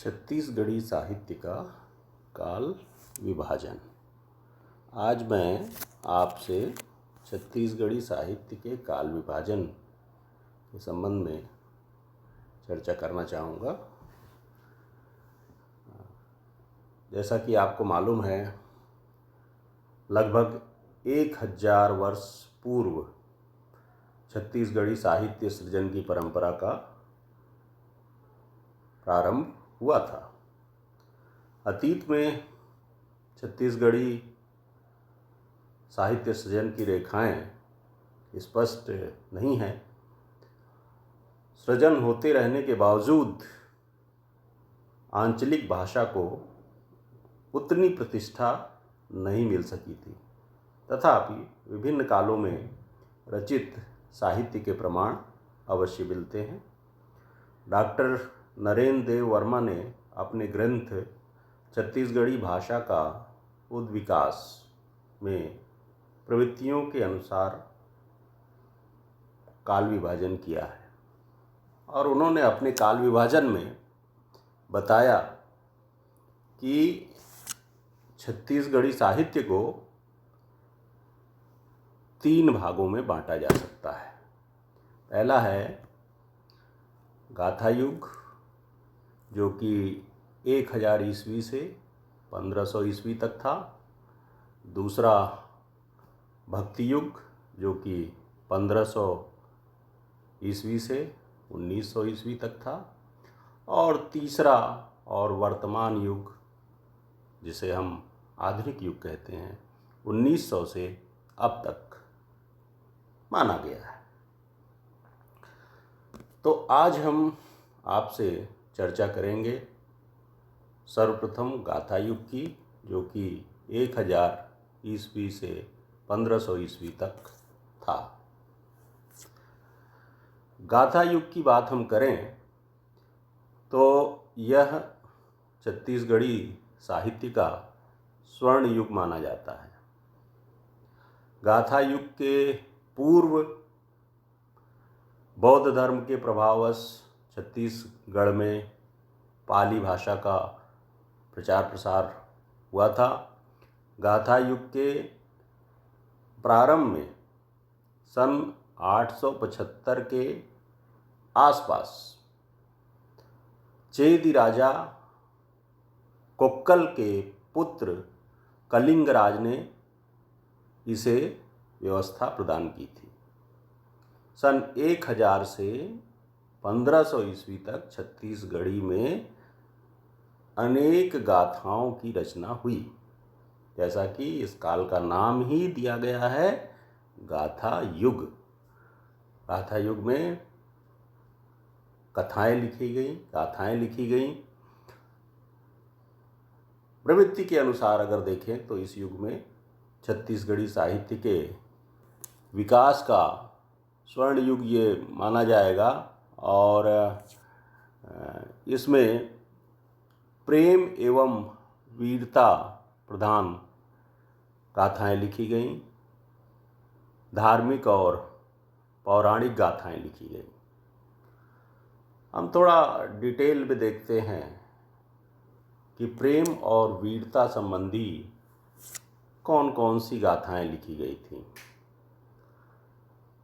छत्तीसगढ़ी साहित्य का काल विभाजन। आज मैं आपसे छत्तीसगढ़ी साहित्य के काल विभाजन के संबंध में चर्चा करना चाहूँगा। जैसा कि आपको मालूम है, लगभग 1000 वर्ष पूर्व छत्तीसगढ़ी साहित्य सृजन की परंपरा का प्रारंभ हुआ था। अतीत में छत्तीसगढ़ी साहित्य सृजन की रेखाएं स्पष्ट नहीं हैं। सृजन होते रहने के बावजूद आंचलिक भाषा को उतनी प्रतिष्ठा नहीं मिल सकी थी। तथापि विभिन्न कालों में रचित साहित्य के प्रमाण अवश्य मिलते हैं। डॉक्टर नरेंद्र देव वर्मा ने अपने ग्रंथ छत्तीसगढ़ी भाषा का उद्विकास में प्रवृत्तियों के अनुसार काल विभाजन किया है और उन्होंने अपने काल विभाजन में बताया कि छत्तीसगढ़ी साहित्य को 3 भागों में बांटा जा सकता है। पहला है गाथा युग, जो कि 1000 ईस्वी से 1500 ईस्वी तक था। दूसरा भक्ति युग, जो कि 1500 ईस्वी से 1900 ईस्वी तक था। और तीसरा और वर्तमान युग, जिसे हम आधुनिक युग कहते हैं, 1900 से अब तक माना गया है। तो आज हम आपसे चर्चा करेंगे सर्वप्रथम गाथा युग की, जो कि 1000 ईस्वी से 1500 ईस्वी तक था। गाथा युग की बात हम करें तो यह छत्तीसगढ़ी साहित्य का स्वर्ण युग माना जाता है। गाथा युग के पूर्व बौद्ध धर्म के प्रभाववश छत्तीसगढ़ में पाली भाषा का प्रचार प्रसार हुआ था। गाथा युग के प्रारंभ में सन 875 के आसपास चेदी राजा कोक्कल के पुत्र कलिंगराज ने इसे व्यवस्था प्रदान की थी। सन 1000 से 1500 ईस्वी तक छत्तीसगढ़ी में अनेक गाथाओं की रचना हुई, जैसा कि इस काल का नाम ही दिया गया है, गाथा युग। गाथा युग में कथाएं लिखी गई, गाथाएं लिखी गई। प्रवृत्ति के अनुसार अगर देखें तो इस युग में छत्तीसगढ़ी साहित्य के विकास का स्वर्ण युग ये माना जाएगा और इसमें प्रेम एवं वीरता प्रधान गाथाएं लिखी गईं, धार्मिक और पौराणिक गाथाएं लिखी गईं। हम थोड़ा डिटेल में देखते हैं कि प्रेम और वीरता संबंधी कौन कौन सी गाथाएं लिखी गई थीं।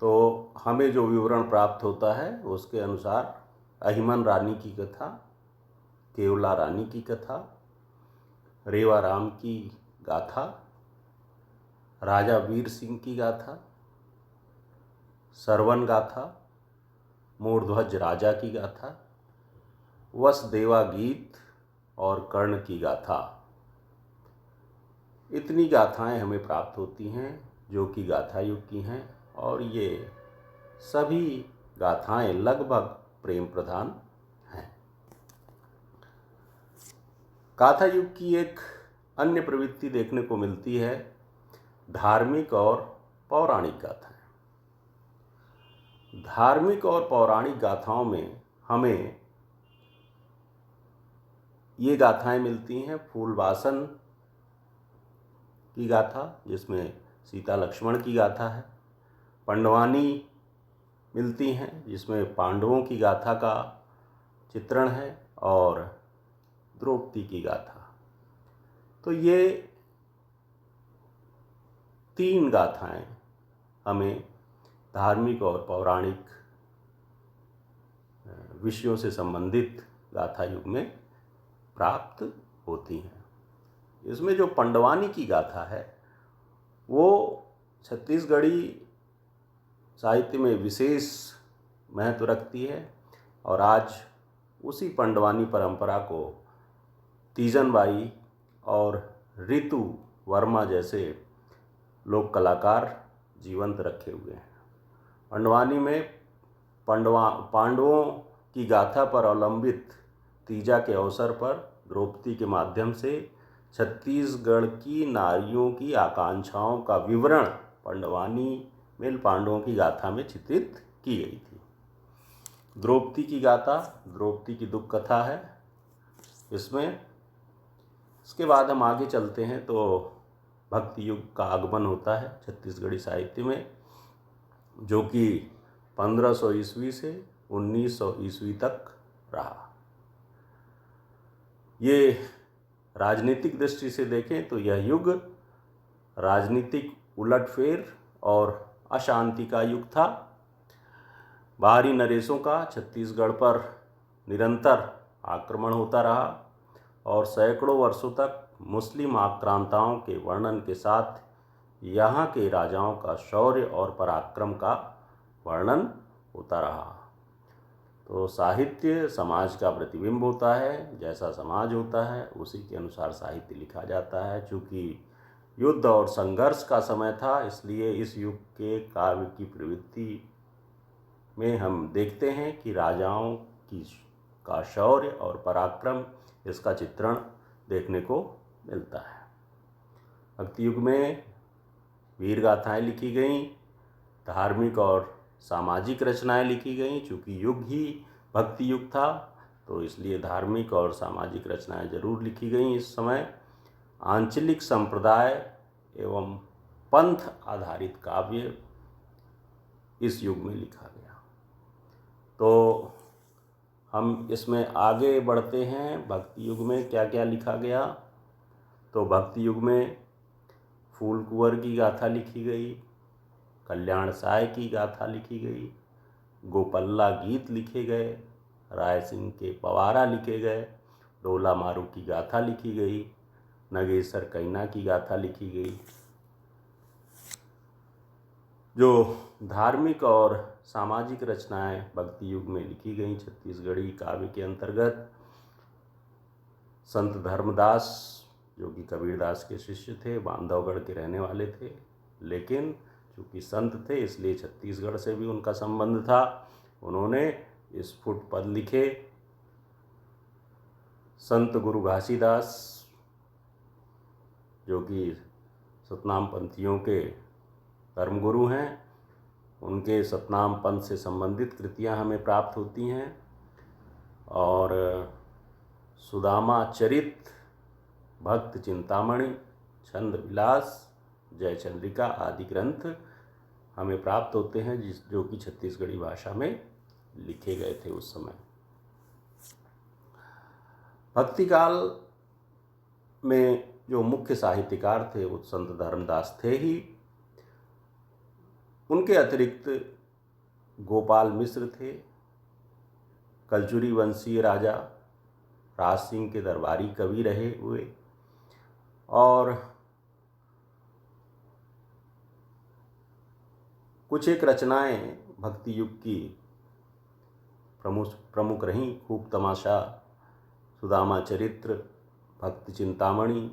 तो हमें जो विवरण प्राप्त होता है उसके अनुसार अहिमन रानी की कथा, केवला रानी की कथा, रेवा राम की गाथा, राजा वीर सिंह की गाथा, सरवन गाथा, मूर्ध्वज राजा की गाथा, वसुदेवा गीत और कर्ण की गाथा, इतनी गाथाएं हमें प्राप्त होती हैं जो कि गाथा युग की हैं। और ये सभी गाथाएं लगभग प्रेम प्रधान हैं। गाथा युग की एक अन्य प्रवृत्ति देखने को मिलती है, धार्मिक और पौराणिक गाथाएं। धार्मिक और पौराणिक गाथाओं में हमें ये गाथाएं मिलती हैं। फूलवासन की गाथा, जिसमें सीता लक्ष्मण की गाथा है। पंडवानी मिलती हैं, जिसमें पांडवों की गाथा का चित्रण है। और द्रौपदी की गाथा। तो ये 3 गाथाएं हमें धार्मिक और पौराणिक विषयों से संबंधित गाथा युग में प्राप्त होती हैं। इसमें जो पंडवानी की गाथा है वो छत्तीसगढ़ी साहित्य में विशेष महत्व रखती है और आज उसी पंडवानी परंपरा को तीजन बाई और ऋतु वर्मा जैसे लोक कलाकार जीवंत रखे हुए हैं। पंडवानी में पांडवों की गाथा पर अवलंबित तीजा के अवसर पर द्रौपदी के माध्यम से छत्तीसगढ़ की नारियों की आकांक्षाओं का विवरण पंडवानी में पांडवों की गाथा में चित्रित की गई थी। द्रौपदी की गाथा द्रौपदी की दुख कथा है इसमें। इसके बाद हम आगे चलते हैं तो भक्ति युग का आगमन होता है छत्तीसगढ़ी साहित्य में, जो कि 1500 ईस्वी से 1900 ईस्वी तक रहा। ये राजनीतिक दृष्टि से देखें तो यह युग राजनीतिक उलटफेर और अशांति का युग था। बाहरी नरेशों का छत्तीसगढ़ पर निरंतर आक्रमण होता रहा और सैकड़ों वर्षों तक मुस्लिम आक्रांताओं के वर्णन के साथ यहाँ के राजाओं का शौर्य और पराक्रम का वर्णन होता रहा। तो साहित्य समाज का प्रतिबिंब होता है, जैसा समाज होता है उसी के अनुसार साहित्य लिखा जाता है। चूँकि युद्ध और संघर्ष का समय था इसलिए इस युग के काव्य की प्रवृत्ति में हम देखते हैं कि राजाओं का शौर्य और पराक्रम इसका चित्रण देखने को मिलता है। भक्ति युग में वीर गाथाएँ लिखी गईं, धार्मिक और सामाजिक रचनाएं लिखी गईं। चूँकि युग ही भक्ति युग था तो इसलिए धार्मिक और सामाजिक रचनाएं जरूर लिखी गईं। इस समय आंचलिक संप्रदाय एवं पंथ आधारित काव्य इस युग में लिखा गया। तो हम इसमें आगे बढ़ते हैं। भक्ति युग में क्या क्या लिखा गया? तो भक्ति युग में फूल कुंवर की गाथा लिखी गई, कल्याण साय की गाथा लिखी गई, गोपल्ला गीत लिखे गए, राय सिंह के पवारा लिखे गए, डोला मारू की गाथा लिखी गई, नगेसर कैना की गाथा लिखी गई। जो धार्मिक और सामाजिक रचनाएं भक्ति युग में लिखी गई छत्तीसगढ़ी काव्य के अंतर्गत संत धर्मदास, जो कि कबीरदास के शिष्य थे, बांधवगढ़ के रहने वाले थे, लेकिन चूँकि संत थे इसलिए छत्तीसगढ़ से भी उनका संबंध था। उन्होंने स्फुट पद लिखे। संत गुरु घासीदास, जो कि सतनाम पंथियों के धर्मगुरु हैं, उनके सतनाम पंथ से संबंधित कृतियां हमें प्राप्त होती हैं। और सुदामा चरित, भक्त चिंतामणि, छंद विलास, जय चंद्रिका आदि ग्रंथ हमें प्राप्त होते हैं जो कि छत्तीसगढ़ी भाषा में लिखे गए थे उस समय। भक्ति काल में जो मुख्य साहित्यकार थे वो संत धर्मदास थे ही। उनके अतिरिक्त गोपाल मिश्र थे, कलचुरी वंशीय राजा राज सिंह के दरबारी कवि रहे हुए, और कुछ एक रचनाएं भक्ति युग की प्रमुख रहीं। खूब तमाशा, सुदामा चरित्र, भक्त चिंतामणि,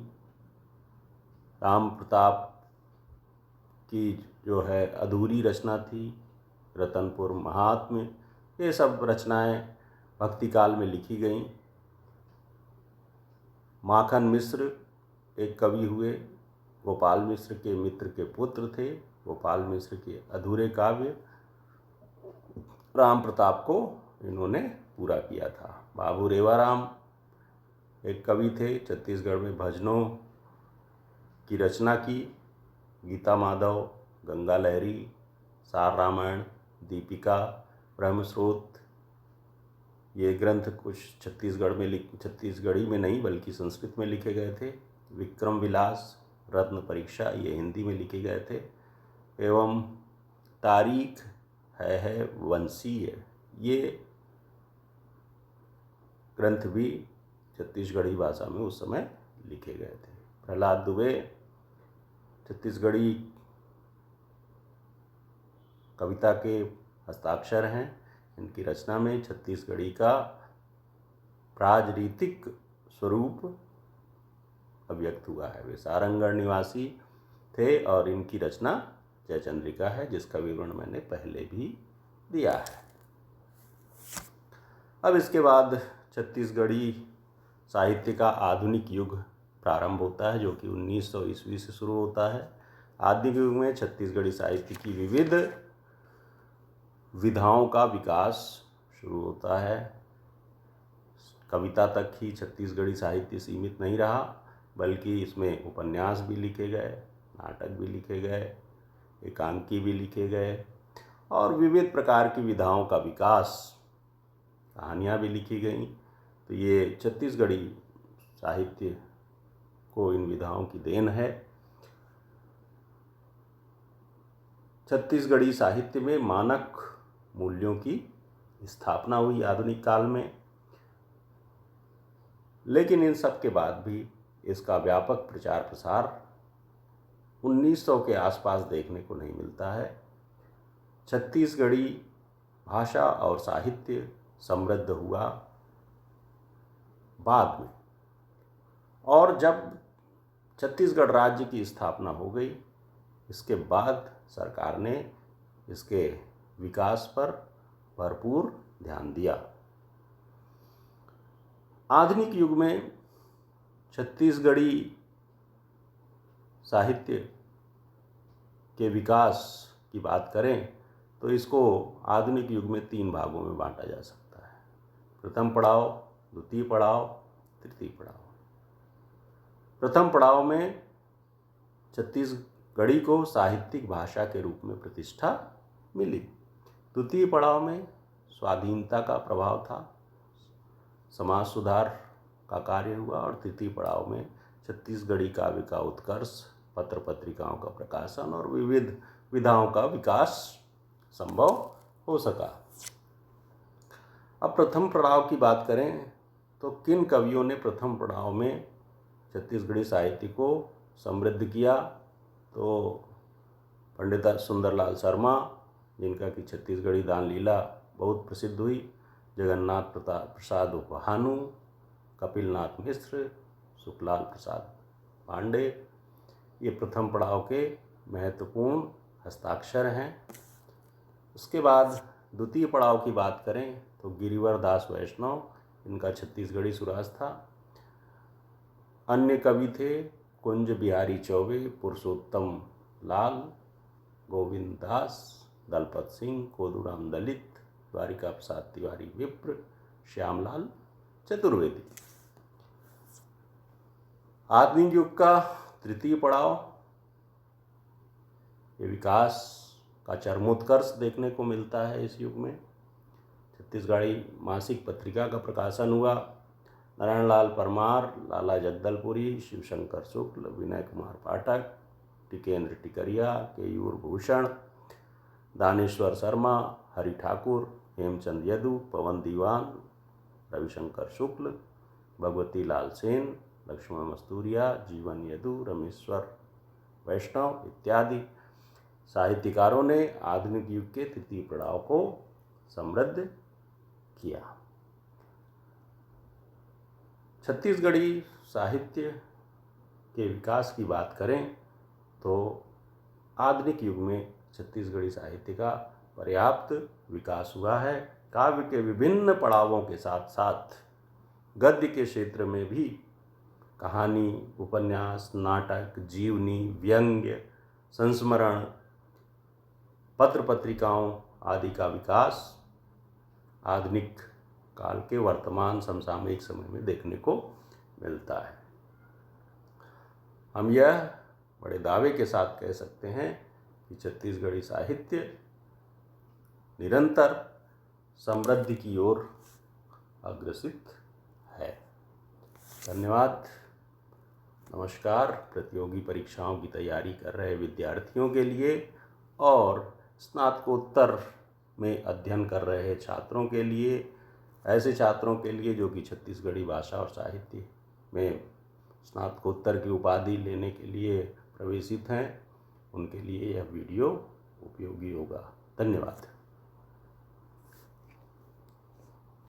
राम प्रताप की जो है अधूरी रचना थी, रतनपुर महात्म्य, ये सब रचनाएं भक्ति काल में लिखी गईं। माखन मिश्र एक कवि हुए, गोपाल मिश्र के मित्र के पुत्र थे। गोपाल मिश्र के अधूरे काव्य राम प्रताप को इन्होंने पूरा किया था। बाबू रेवाराम एक कवि थे, छत्तीसगढ़ में भजनों की रचना की। गीता माधव, गंगा लहरी, सार रामायण, दीपिका, ब्रह्मस्रोत, ये ग्रंथ कुछ छत्तीसगढ़ी में नहीं बल्कि संस्कृत में लिखे गए थे। विक्रम विलास, रत्न परीक्षा ये हिंदी में लिखे गए थे। एवं तारीख है वंशीय, ये ग्रंथ भी छत्तीसगढ़ी भाषा में उस समय लिखे गए थे। प्रहलाद दुबे छत्तीसगढ़ी कविता के हस्ताक्षर हैं। इनकी रचना में छत्तीसगढ़ी का राजनीतिक स्वरूप अभिव्यक्त हुआ है। वे सारंगढ़ निवासी थे और इनकी रचना जयचंद्रिका है, जिसका विवरण मैंने पहले भी दिया है। अब इसके बाद छत्तीसगढ़ी साहित्य का आधुनिक युग प्रारंभ होता है, जो कि 1900 ईस्वी से शुरू होता है। आधुनिक युग में छत्तीसगढ़ी साहित्य की विविध विधाओं का विकास शुरू होता है। कविता तक ही छत्तीसगढ़ी साहित्य सीमित नहीं रहा, बल्कि इसमें उपन्यास भी लिखे गए, नाटक भी लिखे गए, एकांकी भी लिखे गए और विविध प्रकार की विधाओं का विकास, कहानियाँ भी लिखी गईं। तो ये छत्तीसगढ़ी साहित्य को इन विधाओं की देन है। छत्तीसगढ़ी साहित्य में मानक मूल्यों की स्थापना हुई आधुनिक काल में, लेकिन इन सब के बाद भी इसका व्यापक प्रचार प्रसार 1900 के आसपास देखने को नहीं मिलता है। छत्तीसगढ़ी भाषा और साहित्य समृद्ध हुआ बाद में, और जब छत्तीसगढ़ राज्य की स्थापना हो गई, इसके बाद सरकार ने इसके विकास पर भरपूर ध्यान दिया। आधुनिक युग में छत्तीसगढ़ी साहित्य के विकास की बात करें तो इसको आधुनिक युग में 3 भागों में बांटा जा सकता है। प्रथम पड़ाव, द्वितीय पड़ाव, तृतीय पड़ाव। प्रथम पड़ाव में छत्तीसगढ़ी को साहित्यिक भाषा के रूप में प्रतिष्ठा मिली। द्वितीय पड़ाव में स्वाधीनता का प्रभाव था, समाज सुधार का कार्य हुआ, और तृतीय पड़ाव में छत्तीसगढ़ी काव्य का उत्कर्ष, पत्र पत्रिकाओं का प्रकाशन और विविध विधाओं का विकास संभव हो सका। अब प्रथम पड़ाव की बात करें तो किन कवियों ने प्रथम पड़ाव में छत्तीसगढ़ी साहित्य को समृद्ध किया, तो पंडित सुंदरलाल शर्मा, जिनका कि छत्तीसगढ़ी दान लीला बहुत प्रसिद्ध हुई, जगन्नाथ प्रसाद भानु, कपिलनाथ मिश्र, सुखलाल प्रसाद पांडे, ये प्रथम पड़ाव के महत्वपूर्ण हस्ताक्षर हैं। उसके बाद द्वितीय पड़ाव की बात करें तो गिरिवर दास वैष्णव, इनका छत्तीसगढ़ी सुराज था। अन्य कवि थे कुंज बिहारी चौबे, पुरुषोत्तम लाल, गोविंद दास, दलपत सिंह, कोदूराम दलित, द्वारिका प्रसाद तिवारी विप्र, श्यामलाल चतुर्वेदी। आधुनिक युग का तृतीय पड़ाव, ये विकास का चरमोत्कर्ष देखने को मिलता है। इस युग में छत्तीसगढ़ी मासिक पत्रिका का प्रकाशन हुआ। नारायण लाल परमार, लाला जगदलपुरी, शिवशंकर शुक्ल, विनय कुमार पाठक, टिकेंद्र टिकरिया, केयूर भूषण, दानेश्वर शर्मा, हरि ठाकुर, हेमचंद यदु, पवन दीवान, रविशंकर शुक्ल, भगवती लाल सेन, लक्ष्मण मस्तूरिया, जीवन यदु, रमेश्वर वैष्णव इत्यादि साहित्यकारों ने आधुनिक युग के तृतीय पड़ाव को समृद्ध किया। छत्तीसगढ़ी साहित्य के विकास की बात करें तो आधुनिक युग में छत्तीसगढ़ी साहित्य का पर्याप्त विकास हुआ है। काव्य के विभिन्न पड़ावों के साथ साथ गद्य के क्षेत्र में भी कहानी, उपन्यास, नाटक, जीवनी, व्यंग्य, संस्मरण, पत्र पत्रिकाओं आदि का विकास आधुनिक काल के वर्तमान समसामयिक समय में देखने को मिलता है। हम यह बड़े दावे के साथ कह सकते हैं कि छत्तीसगढ़ी साहित्य निरंतर समृद्धि की ओर अग्रसित है। धन्यवाद। नमस्कार। प्रतियोगी परीक्षाओं की तैयारी कर रहे विद्यार्थियों के लिए और स्नातकोत्तर में अध्ययन कर रहे छात्रों के लिए, ऐसे छात्रों के लिए जो कि छत्तीसगढ़ी भाषा और साहित्य में स्नातकोत्तर की उपाधि लेने के लिए प्रवेशित हैं, उनके लिए यह वीडियो उपयोगी होगा। धन्यवाद।